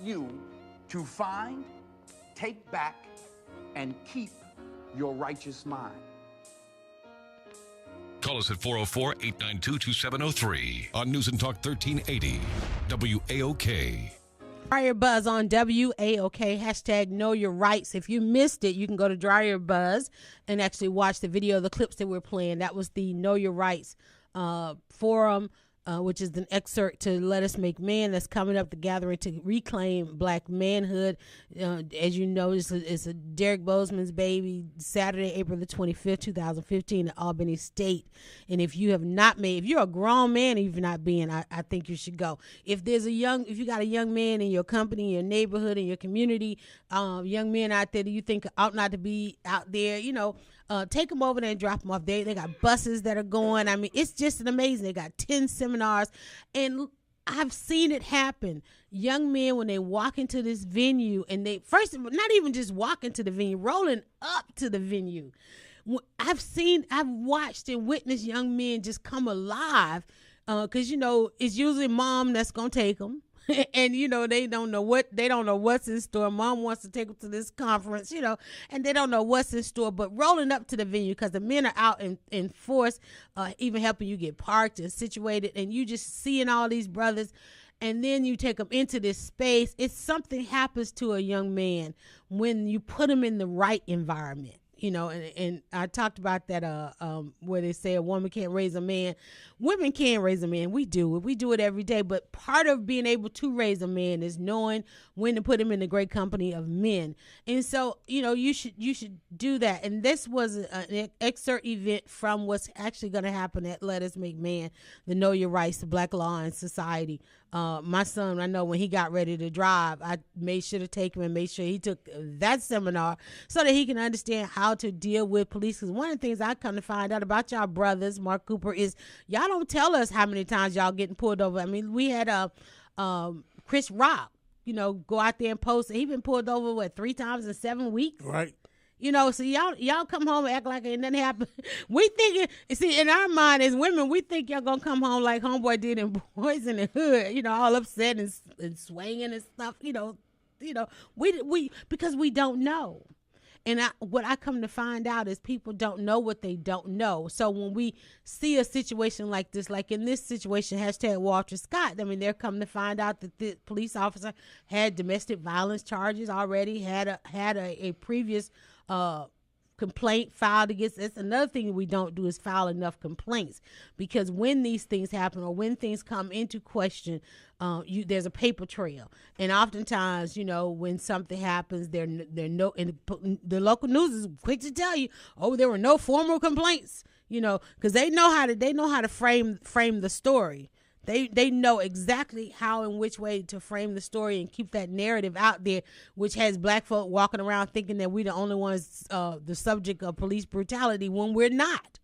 you to find, take back, and keep your righteous mind. Call us at 404-892-2703 on News and Talk 1380 WAOK. DryerBuzz on WAOK, hashtag know your rights. If you missed it, you can go to DryerBuzz and actually watch the video of the clips that we're playing. That was the Know Your Rights forum, which is an excerpt to Let Us Make Man that's coming up, the gathering to reclaim black manhood. As you know, it's a Derek Bozeman's baby, Saturday, April the 25th, 2015 in Albany State. And if you have not if you're a grown man and you've not been, I think you should go. If you got a young man in your company, in your neighborhood, in your community, young men out there that you think ought not to be out there, take them over there and drop them off. They got buses that are going. I mean, it's just amazing. They got 10 seminars, and I've seen it happen. Young men, when they walk into this venue, and they first of all, not even just walk into the venue, rolling up to the venue. I've watched and witnessed young men just come alive, because it's usually mom that's gonna take them. And they don't know what's in store. Mom wants to take them to this conference, and they don't know what's in store. But rolling up to the venue, because the men are out in force, even helping you get parked and situated, and you just seeing all these brothers, and then you take them into this space. It's something happens to a young man when you put him in the right environment. And I talked about that where they say a woman can't raise a man. Women can raise a man. We do it. We do it every day. But part of being able to raise a man is knowing when to put him in the great company of men. And so, you should do that. And this was an excerpt event from what's actually going to happen at Let Us Make Man, the Know Your Rights, the Black Law and Society. My son, I know when he got ready to drive, I made sure to take him and make sure he took that seminar so that he can understand how to deal with police. Because one of the things I come to find out about y'all brothers, Mark Cooper, is y'all don't tell us how many times y'all getting pulled over. I mean, we had Chris Rock, go out there and post. He been pulled over 3 times in 7 weeks. Right. So y'all come home and act like it didn't happen. We thinking, see, in our mind as women, we think y'all gonna come home like homeboy did in Boys in the Hood, all upset and swinging and stuff. We because we don't know. And what I come to find out is people don't know what they don't know. So when we see a situation like this, like in this situation, hashtag Walter Scott, I mean, they're coming to find out that the police officer had domestic violence charges already, had a previous complaint filed against. That's another thing we don't do is file enough complaints, because when these things happen or when things come into question, there's a paper trail. And oftentimes, when something happens, and the local news is quick to tell you, oh, there were no formal complaints, because they know how to frame the story. They know exactly how and which way to frame the story and keep that narrative out there, which has black folk walking around thinking that we're the only ones the subject of police brutality, when we're not.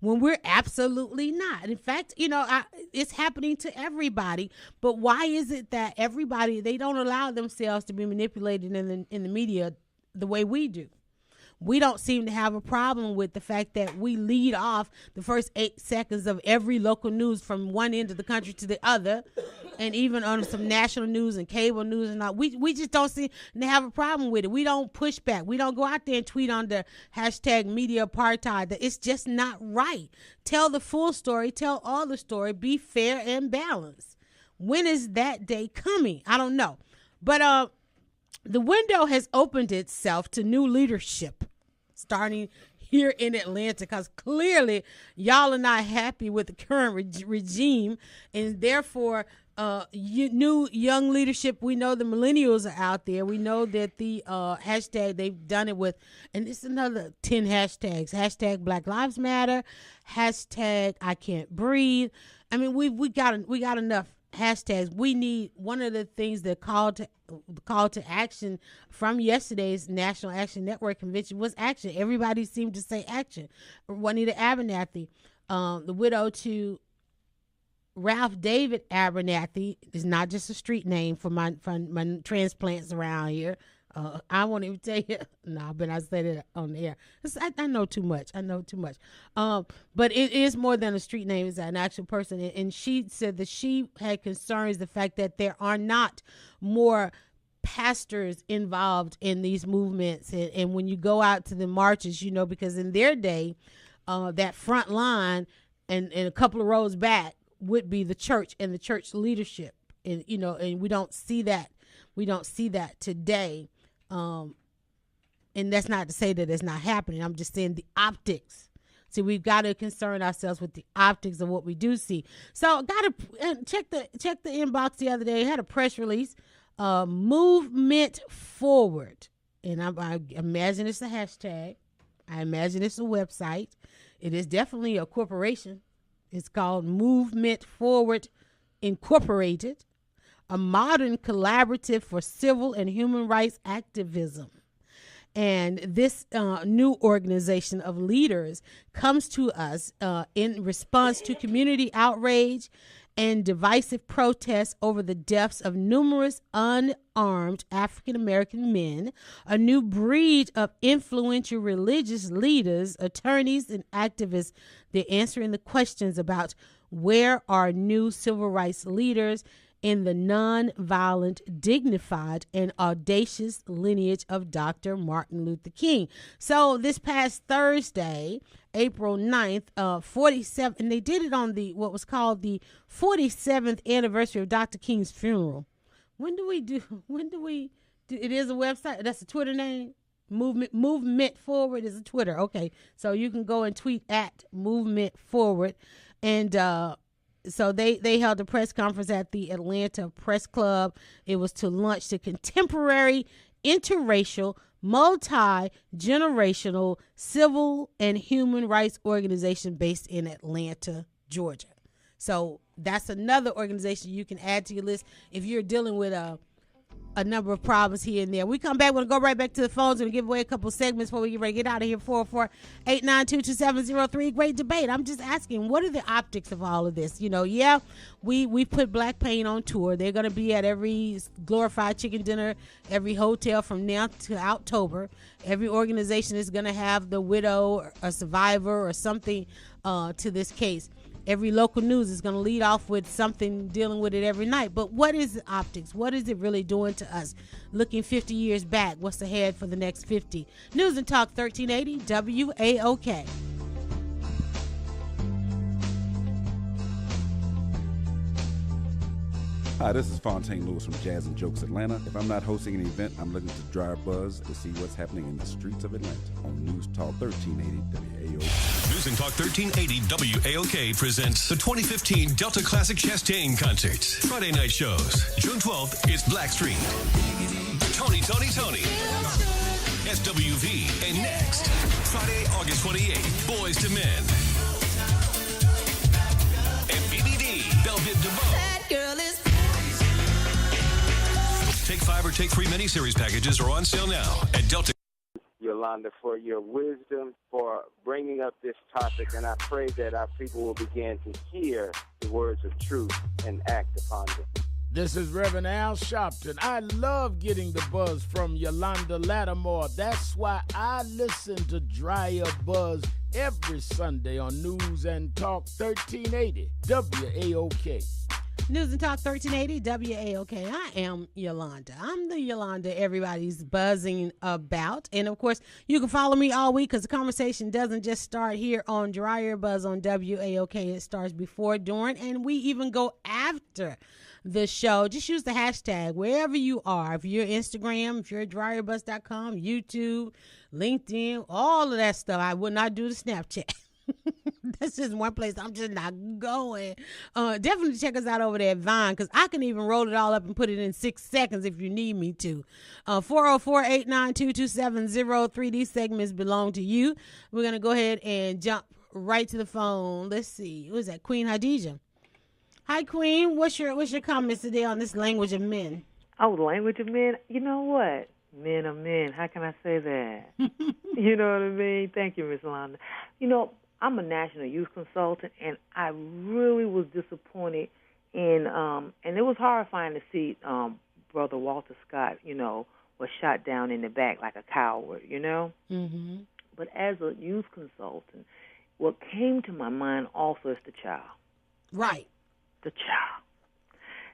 When we're absolutely not. In fact, it's happening to everybody. But why is it that everybody, they don't allow themselves to be manipulated in the media the way we do? We don't seem to have a problem with the fact that we lead off the first 8 seconds of every local news from one end of the country to the other, and even on some national news and cable news and all. We just don't seem to have a problem with it. We don't push back. We don't go out there and tweet on the hashtag media apartheid. That it's just not right. Tell the full story. Tell all the story. Be fair and balanced. When is that day coming? I don't know. But the window has opened itself to new leadership starting here in Atlanta, because clearly y'all are not happy with the current regime, and therefore new young leadership. We know the millennials are out there. We know that the hashtag they've done it with, and it's another 10 hashtags. Hashtag Black Lives Matter. Hashtag I Can't Breathe. I mean, we got enough hashtags. We need, one of the things that call to action from yesterday's National Action Network convention was action. Everybody seemed to say action. Juanita Abernathy, the widow to Ralph David Abernathy, is not just a street name for my transplants around here. I won't even tell you. No, but I said it on the air. I know too much. But it is more than a street name. It's an actual person. And she said that she had concerns the fact that there are not more pastors involved in these movements. And when you go out to the marches, you know, because in their day, that front line and a couple of rows back would be the church and the church leadership. And, you know, and we don't see that. We don't see that today. And that's not to say that it's not happening. I'm just saying the optics. See, we've got to concern ourselves with the optics of what we do see. So, got to check the inbox the other day. I had a press release, movement forward, and I imagine it's a hashtag. I imagine it's a website. It is definitely a corporation. It's called Movement Forward Incorporated, a modern collaborative for civil and human rights activism. And this new organization of leaders comes to us in response to community outrage and divisive protests over the deaths of numerous unarmed African-American men, a new breed of influential religious leaders, attorneys, and activists. They're answering the questions about where are new civil rights leaders in the nonviolent, dignified, and audacious lineage of Dr. Martin Luther King. So this past Thursday, April 9th, 47, and they did it on the what was called the 47th anniversary of Dr. King's funeral. When do we do it is a website, that's a Twitter name. Movement Forward is a Twitter. Okay, so you can go and tweet at Movement Forward. And so they held a press conference at the Atlanta Press Club. It was to launch the contemporary, interracial, multi-generational civil and human rights organization based in Atlanta, Georgia. So that's another organization you can add to your list if you're dealing with a number of problems here and there. We come back, we're going to go right back to the phones and give away a couple segments before we get ready to get out of here. 404-892-2703. Great debate. I'm just asking, what are the optics of all of this? You know, yeah, we put Black Pain on tour. They're going to be at every glorified chicken dinner, every hotel from now to October. Every organization is going to have the widow or a survivor or something to this case. Every local news is going to lead off with something dealing with it every night. But what is the optics? What is it really doing to us? Looking 50 years back, what's ahead for the next 50? News and Talk 1380 WAOK. Hi, this is Fontaine Lewis from Jazz and Jokes Atlanta. If I'm not hosting an event, I'm looking to DryerBuzz to see what's happening in the streets of Atlanta on News Talk 1380 WAOK. News and Talk 1380 WAOK presents the 2015 Delta Classic Chastain Concert. Friday night shows. June 12th is Blackstreet, Tony, SWV, and Next. Friday, August 28th, Boys to Men, and BBD, Belvin DeVoe. That girl is... Take 5 or take 3 miniseries packages are on sale now at Delta. Yolanda, for your wisdom, for bringing up this topic, and I pray that our people will begin to hear the words of truth and act upon them. This is Reverend Al Sharpton. I love getting the buzz from Yolanda Lattimore. That's why I listen to DryerBuzz every Sunday on News and Talk 1380 WAOK. News and Talk 1380 WAOK. I am Yolanda. I'm the Yolanda everybody's buzzing about. And, of course, you can follow me all week because the conversation doesn't just start here on DryerBuzz on WAOK. It starts before, during, and we even go after the show. Just use the hashtag wherever you are. If you're Instagram, if you're at DryerBuzz.com, YouTube, LinkedIn, all of that stuff. I would not do the Snapchat. That's just one place I'm just not going. Definitely check us out over there at Vine because I can even roll it all up and put it in 6 seconds if you need me to. 404-892-2703. These segments belong to you. We're going to go ahead and jump right to the phone. Let's see. Who is that? Queen Hadija. Hi, Queen. What's your comments today on this language of men? Oh, the language of men? You know what? Men are men. How can I say that? You know what I mean? Thank you, Miss Yolanda. You know, I'm a national youth consultant, and I really was disappointed in, and it was horrifying to see Brother Walter Scott, you know, was shot down in the back like a coward, you know? Mm-hmm. But as a youth consultant, what came to my mind also is the child. Right. The child.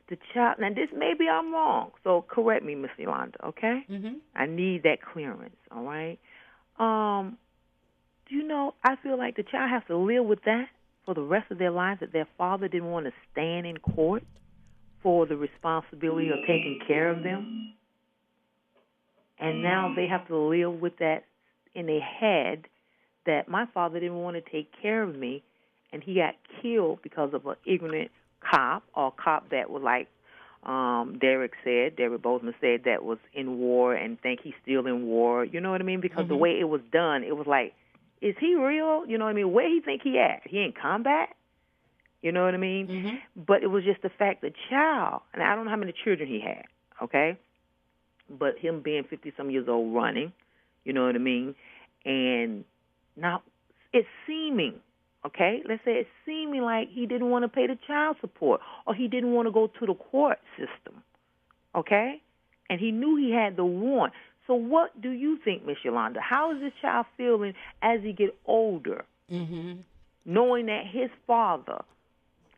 the child, now this maybe I'm wrong, so correct me, Miss Yolanda, okay? Mm-hmm. I need that clearance, all right? Do you know, I feel like the child has to live with that for the rest of their lives, that their father didn't want to stand in court for the responsibility of taking care of them. And now they have to live with that in their head, that my father didn't want to take care of me, and he got killed because of an ignorant cop, or a cop that was like Derek Bozeman said, that was in war and think he's still in war. You know what I mean? Because the way it was done, it was like, is he real? You know what I mean? Where he think he at? He in combat? You know what I mean? But it was just the fact the child, and I don't know how many children he had, okay? But him being 50-some years old running, you know what I mean? And now it's seeming, okay? Let's say it's seeming like he didn't want to pay the child support, or he didn't want to go to the court system, okay? And he knew he had the warrant. So what do you think, Miss Yolanda? How is this child feeling as he get older, knowing that his father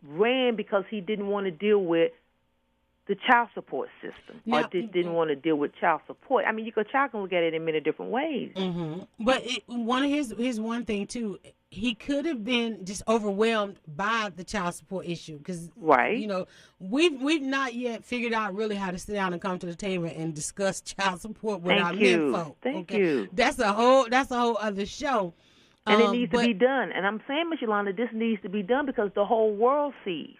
ran because he didn't want to deal with the child support system, or didn't want to deal with child support? I mean, child can look at it in many different ways. But here's one thing too. He could have been just overwhelmed by the child support issue, because you know, we've not yet figured out really how to sit down and come to the table and discuss child support with our men folk. Thank you. That's a whole other show. And it needs to be done. And I'm saying, Miss Yolanda, this needs to be done because the whole world sees.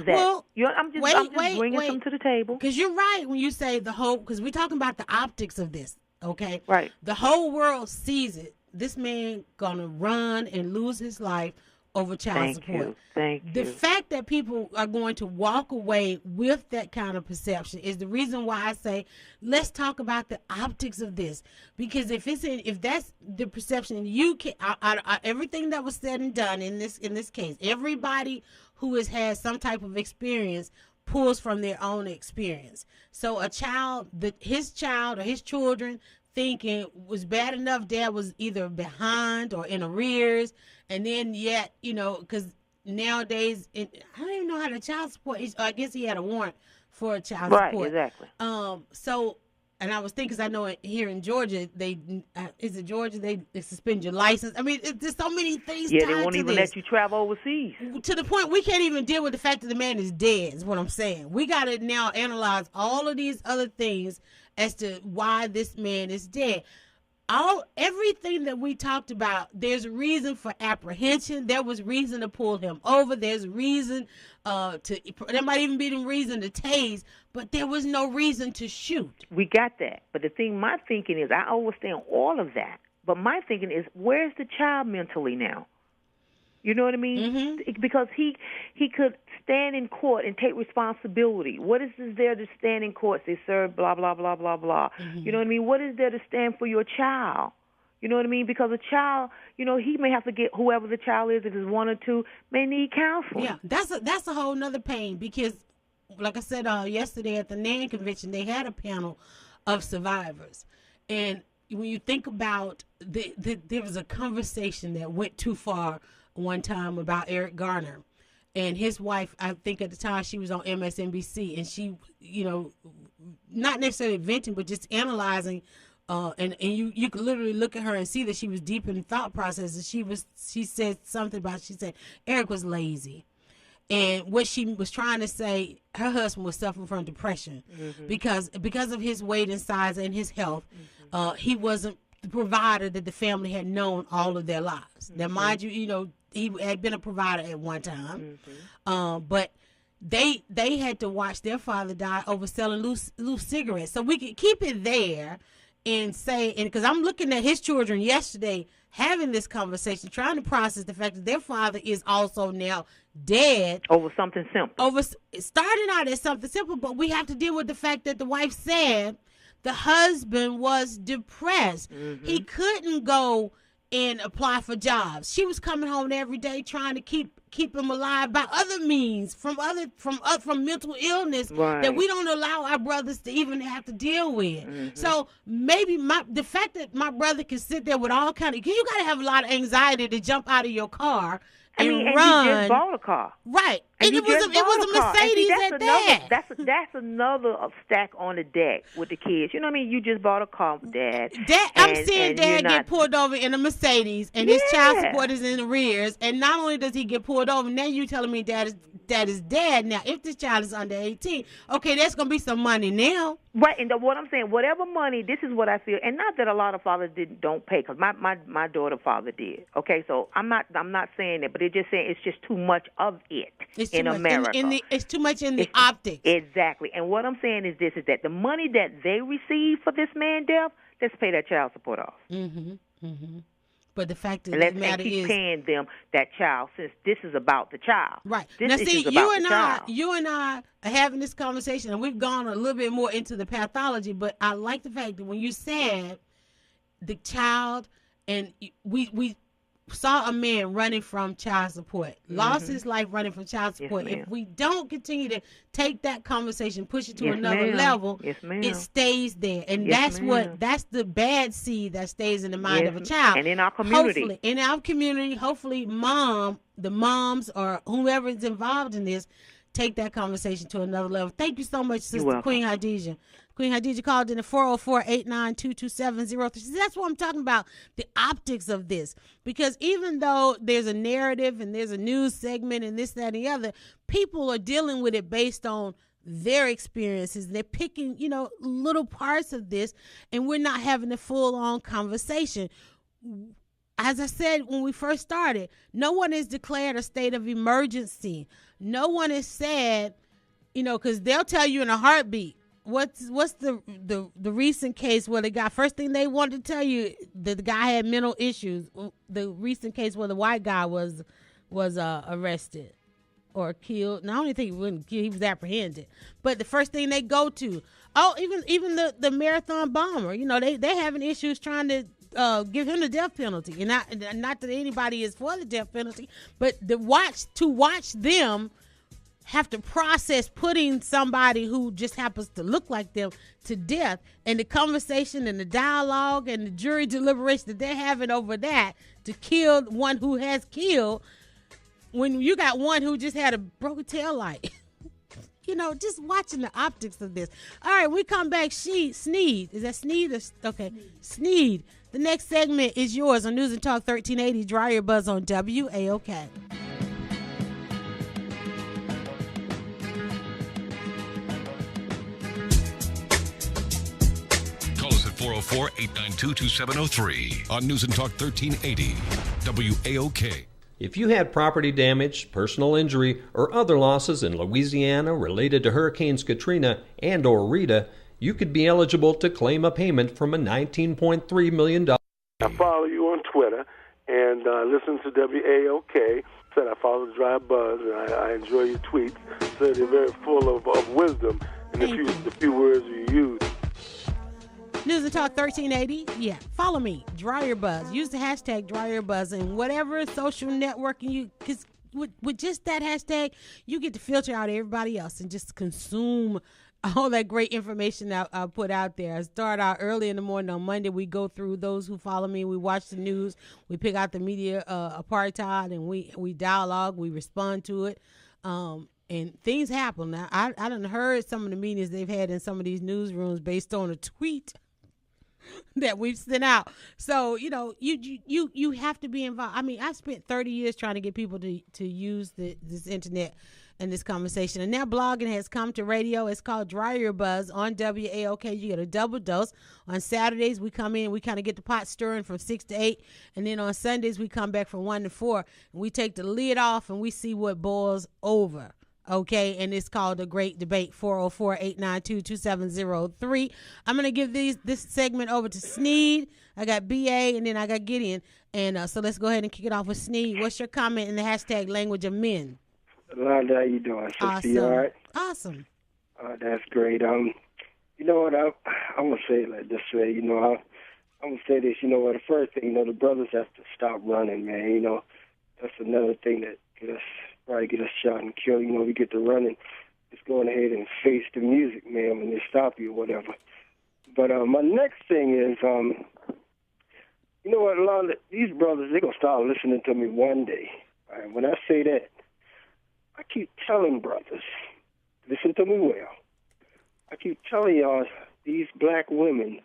That, I'm just bringing them to the table. Because you're right when you say the whole, because we're talking about the optics of this, okay? Right. The whole world sees it. This man gonna run and lose his life over child support. Thank you. The fact that people are going to walk away with that kind of perception is the reason why I say let's talk about the optics of this. Because if that's the perception, you can everything that was said and done in this case, everybody who has had some type of experience pulls from their own experience. So his child or his children thinking was bad enough dad was either behind or in arrears, and then yet, you know, because nowadays, I don't even know how the child support is. I guess he had a warrant for a child support. Right, exactly. So, and I was thinking, because I know here in Georgia, they suspend your license. I mean, there's so many things tied to this. Yeah, they won't even let you travel overseas. To the point we can't even deal with the fact that the man is dead, is what I'm saying. We got to now analyze all of these other things as to why this man is dead. Everything that we talked about, there's reason for apprehension. There was reason to pull him over. There's reason there might even be reason to tase, but there was no reason to shoot. We got that. But my thinking is, I understand all of that. But my thinking is, where's the child mentally now? You know what I mean? Because he could stand in court and take responsibility. What is there to stand in court? They serve blah, blah, blah, blah, blah. You know what I mean? What is there to stand for your child? You know what I mean? Because a child, you know, he may have to get, whoever the child is, if it's one or two, may need counseling. Yeah, that's a whole nother pain, because, like I said yesterday at the NAN convention, they had a panel of survivors. And when you think about, there was a conversation that went too far one time about Eric Garner and his wife. I think at the time she was on MSNBC, and she, you know, not necessarily venting, but just analyzing, and you could literally look at her and see that she was deep in thought processes. She said something about, she said Eric was lazy, and what she was trying to say, her husband was suffering from depression because of his weight and size and his health. He wasn't the provider that the family had known all of their lives. Now, mind you, you know, he had been a provider at one time, but they had to watch their father die over selling loose cigarettes. So we could keep it there and say, and because I'm looking at his children yesterday having this conversation, trying to process the fact that their father is also now dead over something simple. Starting out as something simple, but we have to deal with the fact that the wife said the husband was depressed. He couldn't go and apply for jobs. She was coming home every day trying to keep him alive by other means, from mental illness that we don't allow our brothers to even have to deal with. So maybe the fact that my brother can sit there with all kind of, because you got to have a lot of anxiety to jump out of your car and run. And you just bought a car. Right. And it was a Mercedes at that. That's another stack on the deck with the kids. You know what I mean? You just bought a car with Dad. I'm seeing Dad get pulled over in a Mercedes, and his child support is in arrears. And not only does he get pulled over, now you telling me Dad is dead. Now, if this child is under 18, okay, there's gonna be some money now. Right, and what I'm saying, whatever money, this is what I feel, and not that a lot of fathers don't pay, because my daughter father did. Okay, so I'm not saying that, but it's just saying it's just too much of it in America. It's too much in the optics. Exactly, and what I'm saying is this: is that the money that they receive for this man's death, let's pay that child support off. But the fact of the matter is, keep paying them that child, since this is about the child. Right. This now, see, you and I are having this conversation, and we've gone a little bit more into the pathology. But I like the fact that when you said the child, and we saw a man running from child support, lost his life running from child support. Yes, if we don't continue to take that conversation, push it to another level, it stays there. And that's the bad seed that stays in the mind of a child. And in our community. Hopefully the moms or whoever is involved in this, take that conversation to another level. Thank you so much, Sister Queen Hadijah. Queen Hadijah called in at 404-892-2703. That's what I'm talking about, the optics of this. Because even though there's a narrative and there's a news segment and this, that, and the other, people are dealing with it based on their experiences. They're picking, little parts of this, and we're not having a full-on conversation. As I said when we first started, no one has declared a state of emergency. No one has said, because they'll tell you in a heartbeat. What's the recent case where the guy, first thing they wanted to tell you that the guy had mental issues. The recent case where the white guy was arrested or killed. And I don't think he wasn't killed, he was apprehended. But the first thing they go to, even the marathon bomber, they having issues trying to give him the death penalty. And not that anybody is for the death penalty, but to watch them have to process putting somebody who just happens to look like them to death, and the conversation and the dialogue and the jury deliberation that they're having over that to kill one who has killed, when you got one who just had a broken tail light. Just watching the optics of this. All right, we come back. Sneed. Is that Sneed? Okay, Sneed. The next segment is yours on News and Talk 1380, DryerBuzz on WAOK. Call us at 404-892-2703 on News and Talk 1380, WAOK. If you had property damage, personal injury, or other losses in Louisiana related to Hurricanes Katrina and or Rita, you could be eligible to claim a payment from a $19.3 million. I follow you on Twitter and listen to WAOK. Said I follow DryerBuzz, and I enjoy your tweets. So they're very full of wisdom in the few words you use. News and Talk 1380. Yeah, follow me, DryerBuzz. Use the hashtag DryerBuzz and whatever social networking because with just that hashtag, you get to filter out everybody else and just consume all that great information that I put out there. I start out early in the morning on Monday. We go through those who follow me. We watch the news. We pick out the media apartheid, and we dialogue. We respond to it. And things happen. Now, I done heard some of the meetings they've had in some of these newsrooms based on a tweet that we've sent out. So, you have to be involved. I mean, I spent 30 years trying to get people to use this internet and this conversation. And now blogging has come to radio. It's called DryerBuzz on WAOK. You get a double dose. On Saturdays, we come in, we kind of get the pot stirring from 6 to 8. And then on Sundays, we come back from 1 to 4. And we take the lid off and we see what boils over. Okay, and it's called A Great Debate, 404-892-2703. I'm going to give this segment over to Sneed. I got BA, and then I got Gideon. And so let's go ahead and kick it off with Sneed. What's your comment in the hashtag language of men? Londa, how you doing? Awesome. You all right? Awesome. That's great. You know what? I'm going to say it like this way. I'm going to say this. You know what? The first thing, the brothers have to stop running, man. That's another thing that probably get us shot and killed. We get to running. Just going ahead and face the music, man, when they stop you or whatever. But my next thing is, you know what, Londa, these brothers, they're going to start listening to me one day. Right? When I say that, I keep telling brothers, listen to me well. I keep telling y'all, these black women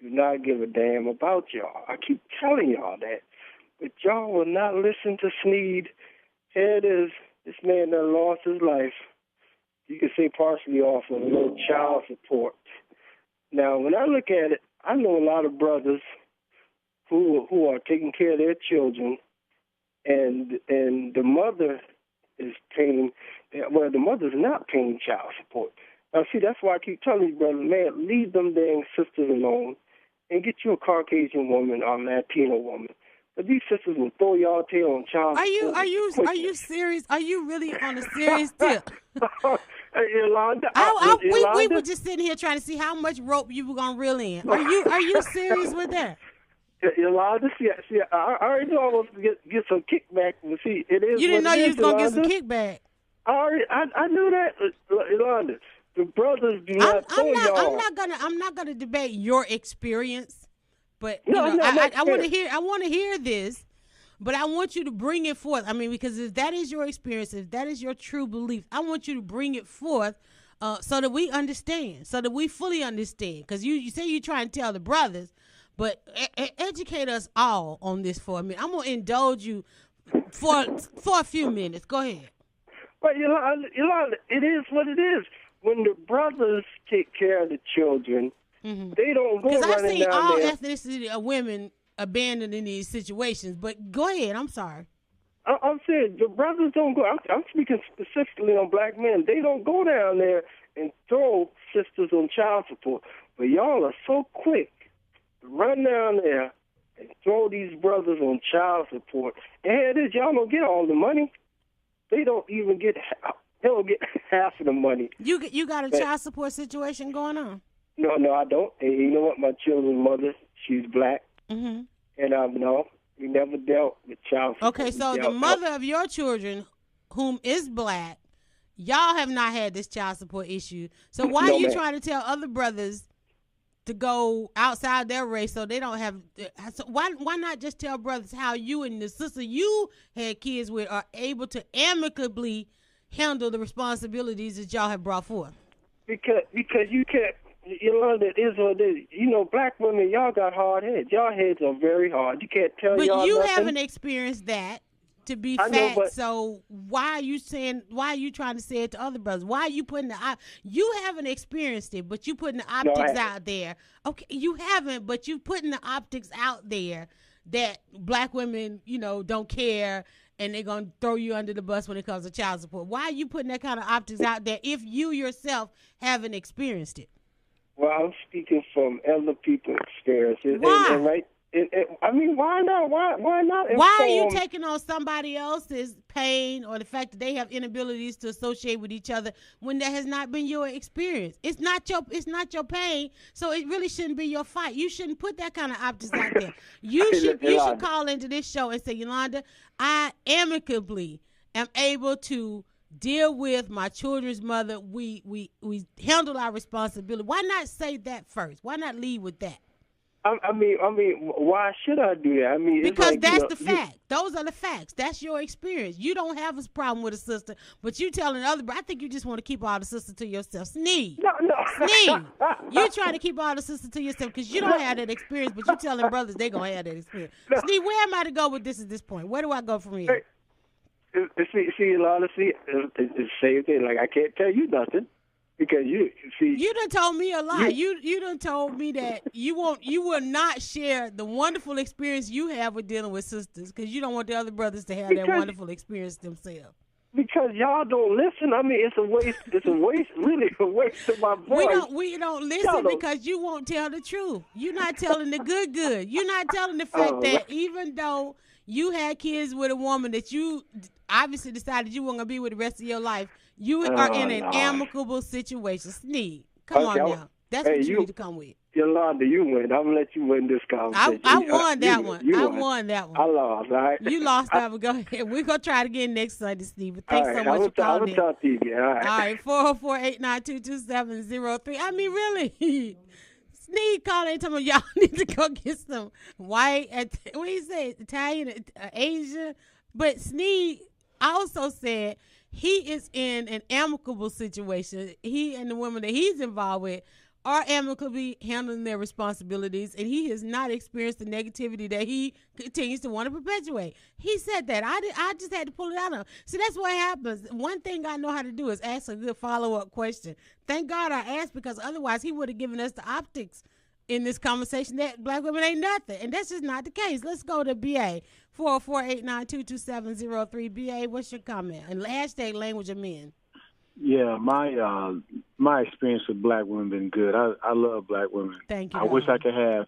do not give a damn about y'all. I keep telling y'all that. But y'all will not listen to Sneed. Here it is. This man that lost his life, you could say partially off of a little child support. Now, when I look at it, I know a lot of brothers who are taking care of their children, and the mother is paying, well, the mother's not paying child support. Now, see, that's why I keep telling you, brother, man, leave them dang sisters alone and get you a Caucasian woman or a Latino woman. But these sisters will throw y'all tail on child support. Are you serious? Are you really on a serious tip? Yolanda, we were just sitting here trying to see how much rope you were gonna reel in. Are you serious with that? Yolanda, see, I already know I was gonna get some kickback. But see, it is. You didn't know you was gonna get some Yolanda. kickback. I knew that, Yolanda. The brothers do not throw y'all. I'm not gonna debate your experience, but No, I want to hear this, but I want you to bring it forth. I mean, because if that is your experience, if that is your true belief, I want you to bring it forth, so that we understand, so that we fully understand. Because you say you try and tell the brothers, but educate us all on this for a minute. I'm gonna indulge you for a few minutes. Go ahead. But Yolanda, it is what it is. When the brothers take care of the children, they don't go running down there. Because I've seen all ethnicity of women abandoned in these situations. But go ahead. I'm sorry. I'm saying the brothers don't go. I'm speaking specifically on black men. They don't go down there and throw sisters on child support. But y'all are so quick to run down there and throw these brothers on child support. And here it is. Y'all don't get all the money. They don't even get. They don't get half of the money. You got a child support situation going on? No, I don't. And you know what? My children's mother, she's black. Mm-hmm. And no, we never dealt with child support. Okay, so the mother of your children, whom is black, y'all have not had this child support issue. So why are you trying to tell other brothers to go outside their race so they don't have? So why not just tell brothers how you and the sister you had kids with are able to amicably handle the responsibilities that y'all have brought forth? Because you can't. You learn that is what it is. You know, black women, y'all got hard heads. Y'all heads are very hard. You can't tell y'all But you nothing. haven't experienced that to be fact. So why are you trying to say it to other brothers? Why are you putting you haven't experienced it, but you putting the optics out there. Okay, you haven't, but you putting the optics out there that black women, don't care and they're going to throw you under the bus when it comes to child support. Why are you putting that kind of optics out there if you yourself haven't experienced it? Well, I'm speaking from other people's experiences. Why? I mean, why not? Why not? Why are you taking on somebody else's pain or the fact that they have inabilities to associate with each other when that has not been your experience? It's not your pain, so it really shouldn't be your fight. You shouldn't put that kind of optics out there. You should call into this show and say, Yolanda, I amicably am able to deal with my children's mother. We handle our responsibility. Why not say that first? Why not lead with that? I mean, why should I do that? I mean, because that's the fact. Those are the facts. That's your experience. You don't have a problem with a sister, but you telling other. I think you just want to keep all the sisters to yourself. Sneed. No. Sneed. You trying to keep all the sisters to yourself because you don't have that experience, but you telling brothers they gonna have that experience. No. Sneed, where am I to go with this at this point? Where do I go from here? See, Lana, it's the same thing. Like I can't tell you nothing. Because you done told me a lie. You done told me that you will not share the wonderful experience you have with dealing with sisters because you don't want the other brothers to have that wonderful experience themselves. Because y'all don't listen. I mean, it's a waste. Really a waste of my voice. We don't listen because you won't tell the truth. You're not telling the good. You're not telling the fact that even though you had kids with a woman that you obviously decided you weren't going to be with the rest of your life, you are in an amicable situation. Sneed, come on now. That's what you need to come with. Yolanda, you win. I'm going to let you win this conversation. I won that one. I won that one. I lost, all right? You lost that one. Go ahead. We're going to try it again next Sunday, Steve. But thanks so much for calling in. I will talk to you again. All right. 404-892-2703. I mean, really. Sneed calling and telling me y'all need to go get some white, what do you say, Italian, Asian. But Sneed also said he is in an amicable situation. He and the woman that he's involved with are amicably handling their responsibilities, and he has not experienced the negativity that he continues to want to perpetuate. He said that. I just had to pull it out of him. See, that's what happens. One thing I know how to do is ask a good follow-up question. Thank God I asked, because otherwise he would have given us the optics in this conversation that black women ain't nothing, and that's just not the case. Let's go to BA 404-892-2703. BA, what's your comment? And hashtag language of men. Yeah, my experience with black women been good. I love black women. Thank you. I wish I could have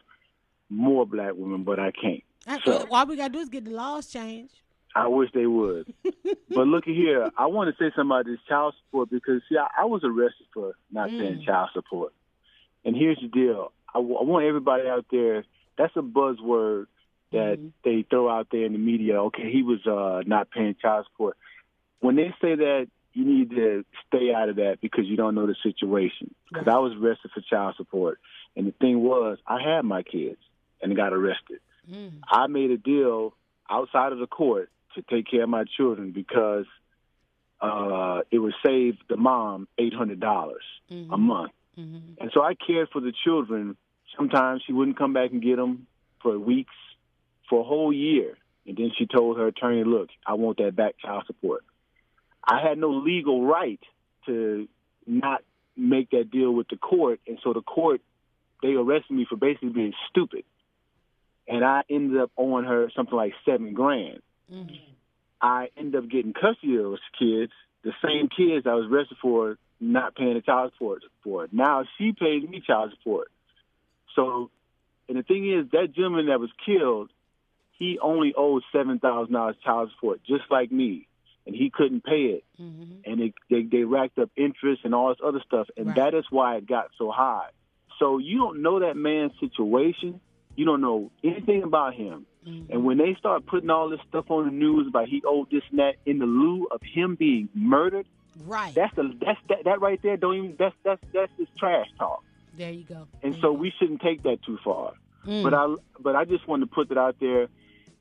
more black women, but I can't. So all we gotta do is get the laws changed. I wish they would. But look at here, I want to say something about this child support, because see, I was arrested for not paying child support. And here's the deal: I want everybody out there. That's a buzzword that they throw out there in the media. Okay, he was not paying child support. When they say that, you need to stay out of that, because you don't know the situation. Because I was arrested for child support. And the thing was, I had my kids and got arrested. I made a deal outside of the court to take care of my children, because it would save the mom $800 a month. And so I cared for the children. Sometimes she wouldn't come back and get them for weeks, for a whole year. And then she told her attorney, look, I want that back, child support. I had no legal right to not make that deal with the court. And so the court, they arrested me for basically being stupid. And I ended up owing her something like $7,000. I ended up getting custody of those kids, the same kids I was arrested for not paying the child support for. Now she pays me child support. So, and the thing is, that gentleman that was killed, he only owed $7,000 child support, just like me. And he couldn't pay it. And they racked up interest and all this other stuff. And that is why it got so high. So you don't know that man's situation. You don't know anything about him. And when they start putting all this stuff on the news about he owed this and that in the lieu of him being murdered, that right there that's just trash talk. There you go. And so we shouldn't take that too far. But I just wanted to put it out there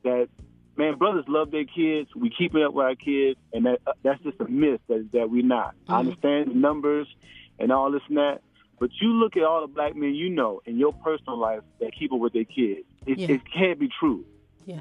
that, man, brothers love their kids. We keep it up with our kids, and that's just a myth that we're not. I understand the numbers and all this and that, but you look at all the black men you know in your personal life that keep up with their kids. It can't be true.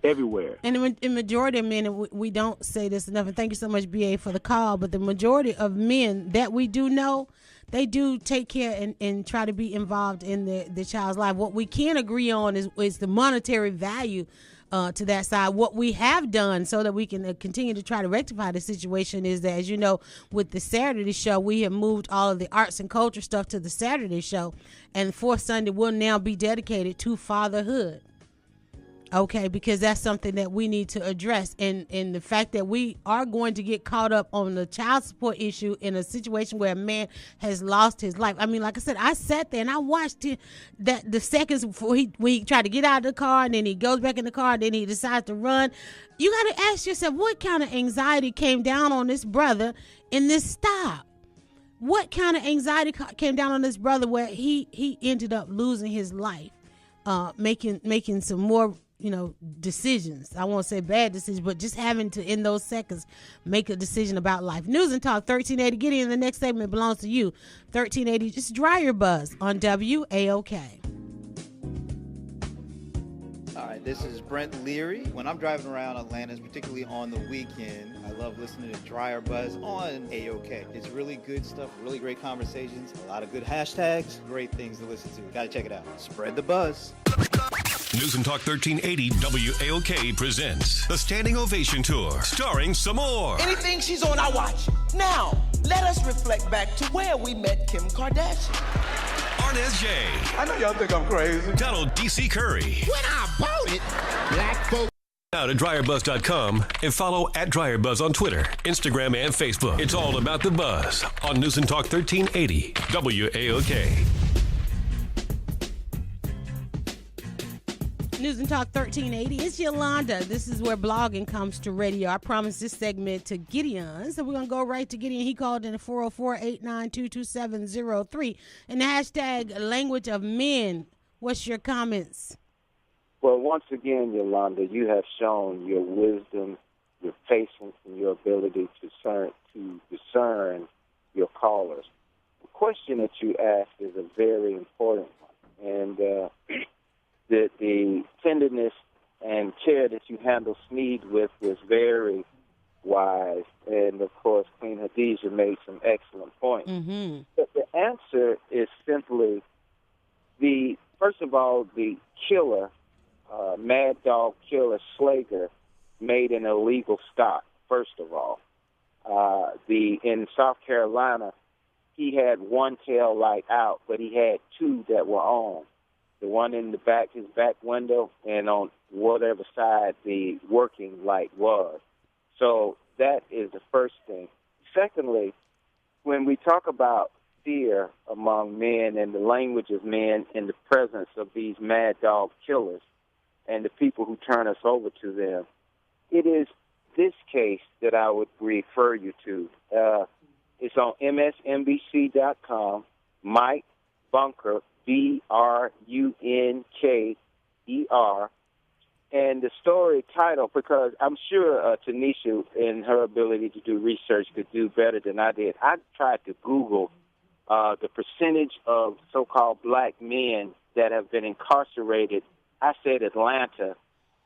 Everywhere. And the majority of men, and we don't say this enough, and thank you so much, BA, for the call, but the majority of men that we do know, they do take care and try to be involved in the child's life. What we can agree on is the monetary value to that side. What we have done so that we can continue to try to rectify the situation is that, as you know, with the Saturday show, we have moved all of the arts and culture stuff to the Saturday show, and the fourth Sunday will now be dedicated to fatherhood. Okay, because that's something that we need to address. And the fact that we are going to get caught up on the child support issue in a situation where a man has lost his life. I mean, like I said, I sat there and I watched that the seconds before he tried to get out of the car, and then he goes back in the car, and then he decides to run. You got to ask yourself, what kind of anxiety came down on this brother in this stop? What kind of anxiety came down on this brother where he ended up losing his life, making some more decisions. I won't say bad decisions, but just having to, in those seconds, make a decision about life. News and Talk 1380. Get in. The next segment belongs to you. 1380. Just DryerBuzz on WAOK. All right, this is Brent Leary. When I'm driving around Atlanta, particularly on the weekend, I love listening to DryerBuzz on AOK. It's really good stuff, really great conversations, a lot of good hashtags, great things to listen to. Got to check it out. Spread the buzz. News and Talk 1380 WAOK presents the Standing Ovation Tour, starring some more. Anything she's on, I watch. Now, let us reflect back to where we met Kim Kardashian. Arnez J. I know y'all think I'm crazy. Donald D.C. Curry. When I bought it, black folks. Now to DryerBuzz.com and follow @DryerBuzz on Twitter, Instagram, and Facebook. It's all about the buzz on News and Talk 1380 WAOK. News and Talk 1380. It's Yolanda. This is where blogging comes to radio. I promised this segment to Gideon, so we're going to go right to Gideon. He called in at 404-892-2703. And the hashtag language of men. What's your comments? Well, once again, Yolanda, you have shown your wisdom, your patience, and your ability to to discern your callers. The question that you asked is a very important one, and the tenderness and care that you handle Sneed with was very wise, and of course Queen Khadijah made some excellent points. Mm-hmm. But the answer is simply first of all, the killer, Mad Dog Killer Slager, made an illegal stop, first of all. In South Carolina, he had one tail light out, but he had two that were on. The one in the back, his back window, and on whatever side the working light was. So that is the first thing. Secondly, when we talk about fear among men and the language of men in the presence of these mad dog killers and the people who turn us over to them, it is this case that I would refer you to. It's on msnbc.com, Mike Bunker, Brunker, and the story title, because I'm sure Tanisha, in her ability to do research, could do better than I did. I tried to Google the percentage of so-called black men that have been incarcerated. I said Atlanta,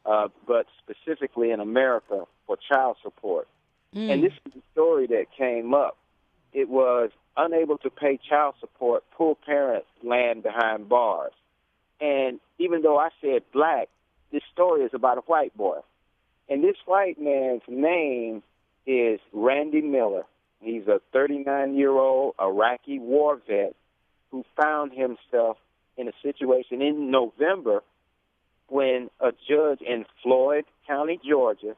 but specifically in America for child support. And this is the story that came up. It was unable to pay child support, poor parents land behind bars. And even though I said black, this story is about a white boy. And this white man's name is Randy Miller. He's a 39-year-old Iraqi war vet who found himself in a situation in November when a judge in Floyd County, Georgia,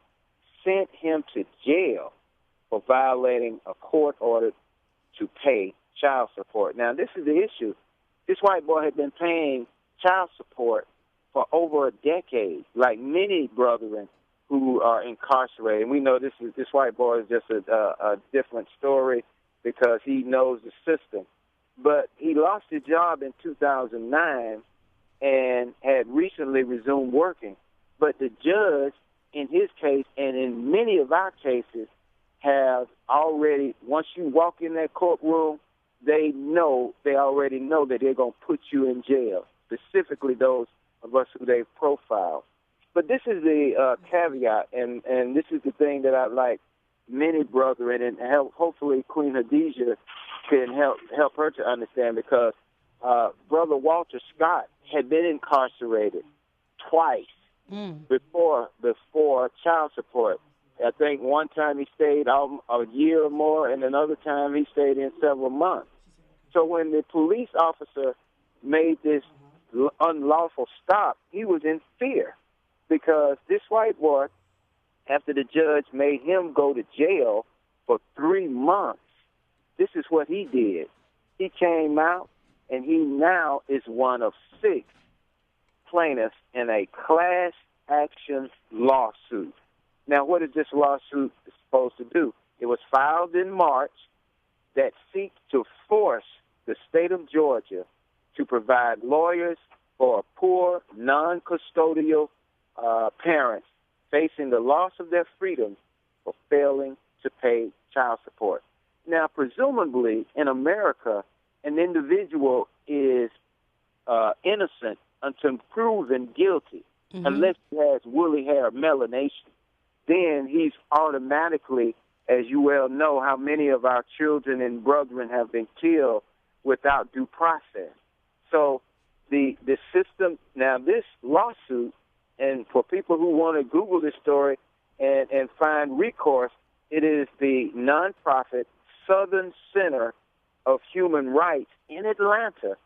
sent him to jail for violating a court order to pay child support. Now, this is the issue. This white boy had been paying child support for over a decade, like many brethren who are incarcerated. And we know this white boy is just a different story because he knows the system. But he lost his job in 2009 and had recently resumed working. But the judge, in his case and in many of our cases, have already, once you walk in that courtroom, they already know that they're going to put you in jail, specifically those of us who they've profiled. But this is the caveat, and this is the thing that I'd like many brethren and hopefully Queen Khadijah can help her to understand, because Brother Walter Scott had been incarcerated twice before child support. I think one time he stayed a year or more, and another time he stayed in several months. So when the police officer made this unlawful stop, he was in fear, because this white boy, after the judge made him go to jail for 3 months, this is what he did. He came out, and he now is one of 6 plaintiffs in a class action lawsuit. Now, what is this lawsuit supposed to do? It was filed in March that seeks to force the state of Georgia to provide lawyers for poor, non-custodial parents facing the loss of their freedom for failing to pay child support. Now, presumably, in America, an individual is innocent until proven guilty, unless he has woolly hair, melanation. Then he's automatically, as you well know, how many of our children and brethren have been killed without due process. So the system, now this lawsuit, and for people who want to Google this story and find recourse, it is the nonprofit Southern Center of Human Rights in Atlanta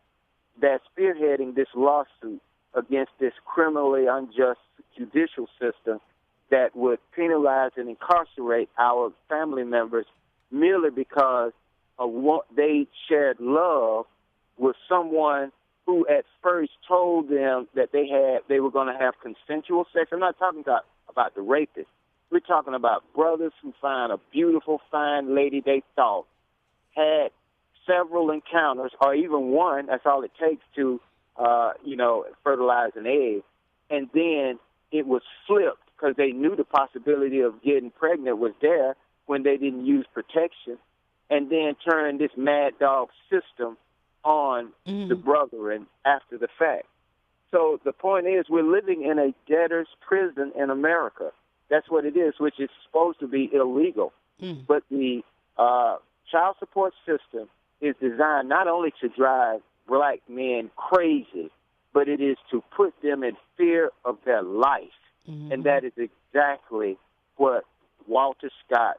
that's spearheading this lawsuit against this criminally unjust judicial system that would penalize and incarcerate our family members merely because of what they shared love with someone who at first told them that they were going to have consensual sex. I'm not talking about the rapist. We're talking about brothers who find a beautiful, fine lady they thought, had several encounters, or even one, that's all it takes to, fertilize an egg, and then it was flipped because they knew the possibility of getting pregnant was there, when they didn't use protection, and then turn this mad dog system on the brethren after the fact. So the point is, we're living in a debtor's prison in America. That's what it is, which is supposed to be illegal. But the child support system is designed not only to drive black men crazy, but it is to put them in fear of their life. And that is exactly what Walter Scott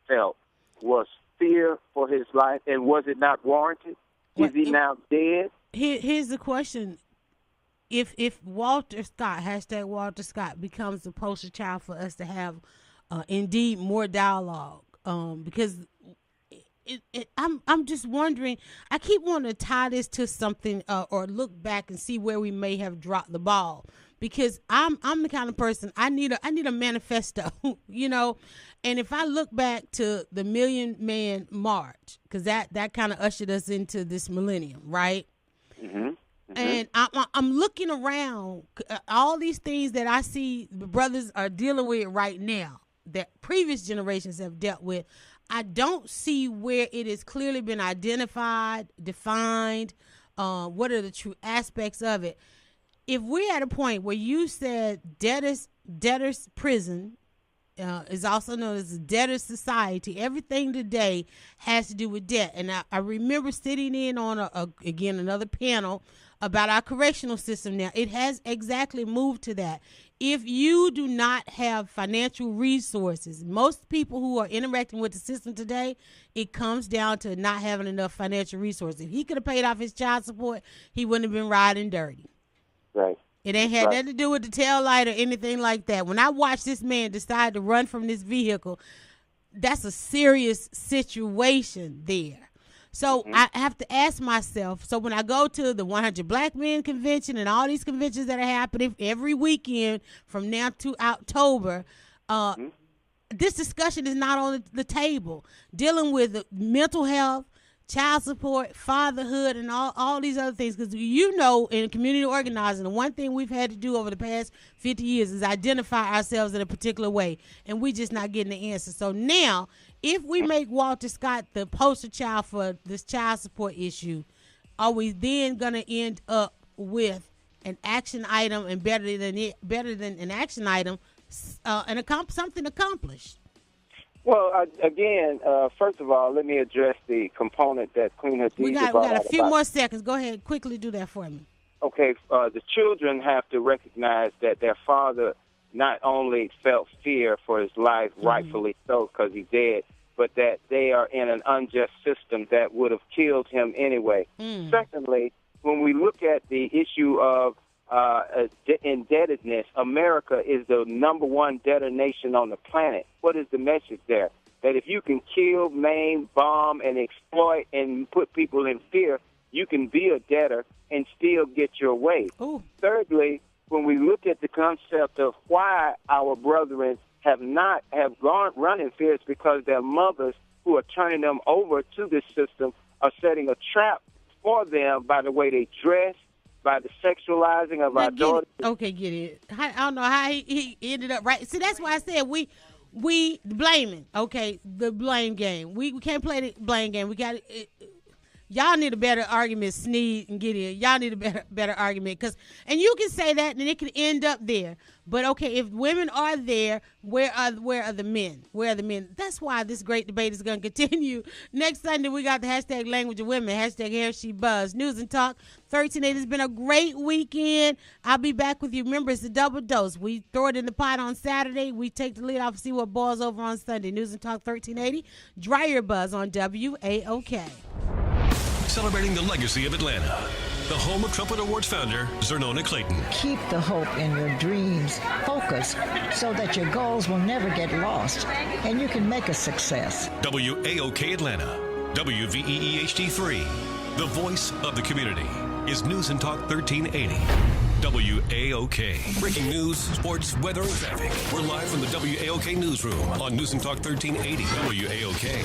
felt, was fear for his life. And was it not warranted? Is he now dead? Here's the question. If Walter Scott, hashtag Walter Scott, becomes the poster child for us to have indeed more dialogue, because I'm just wondering, I keep wanting to tie this to something or look back and see where we may have dropped the ball, because I'm the kind of person, I need a manifesto, you know. And if I look back to the Million Man March, because that kind of ushered us into this millennium, right? And I'm looking around, all these things that I see the brothers are dealing with right now that previous generations have dealt with. I don't see where it has clearly been identified, defined, what are the true aspects of it. If we're at a point where you said debtor's prison is also known as a debtor's society, everything today has to do with debt. And I remember sitting in on, again, another panel about our correctional system now. It has exactly moved to that. If you do not have financial resources, most people who are interacting with the system today, it comes down to not having enough financial resources. If he could have paid off his child support, he wouldn't have been riding dirty. Right. It ain't had nothing to do with the tail light or anything like that. When I watched this man decide to run from this vehicle, that's a serious situation there. So I have to ask myself, so when I go to the 100 Black Men Convention and all these conventions that are happening every weekend from now to October, this discussion is not on the table. Dealing with mental health, child support, fatherhood, and all these other things. Because you know, in community organizing, the one thing we've had to do over the past 50 years is identify ourselves in a particular way, and we're just not getting the answer. So now, if we make Walter Scott the poster child for this child support issue, are we then going to end up with an action item, and better than an action item, and something accomplished? Well, again, first of all, let me address the component that Queen Hadiza we got a few more seconds. Go ahead, quickly do that for me. Okay, the children have to recognize that their father not only felt fear for his life, rightfully so, because he's dead, but that they are in an unjust system that would have killed him anyway. Secondly, when we look at the issue of indebtedness, America is the #1 debtor nation on the planet. What is the message there? That if you can kill, maim, bomb, and exploit and put people in fear, you can be a debtor and still get your way. Thirdly, when we look at the concept of why our brethren have gone running fear, it's because their mothers who are turning them over to this system are setting a trap for them by the way they dress, by the sexualizing of our daughters. Okay, get it. I don't know how he ended up right. See, that's why I said we blaming. Okay, the blame game. We can't play the blame game. We got y'all need a better argument, Sneed and Gideon. Y'all need a better argument, and you can say that and it can end up there. But okay, if women are there, where are the men? Where are the men? That's why this great debate is going to continue. Next Sunday, we got the hashtag Language of Women, hashtag Here She Buzz. News and Talk 1380 has been a great weekend. I'll be back with you. Remember, it's a double dose. We throw it in the pot on Saturday. We take the lid off and see what boils over on Sunday. News and Talk 1380, DryerBuzz on WAOK. Celebrating the legacy of Atlanta. The home of Trumpet Awards founder, Zernona Clayton. Keep the hope in your dreams. Focus so that your goals will never get lost and you can make a success. WAOK Atlanta. WVEE HD3. The voice of the community is News and Talk 1380. WAOK. Breaking news, sports, weather, and traffic. We're live from the WAOK newsroom on News and Talk 1380. WAOK.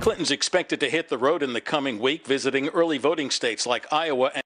Clinton's expected to hit the road in the coming week, visiting early voting states like Iowa and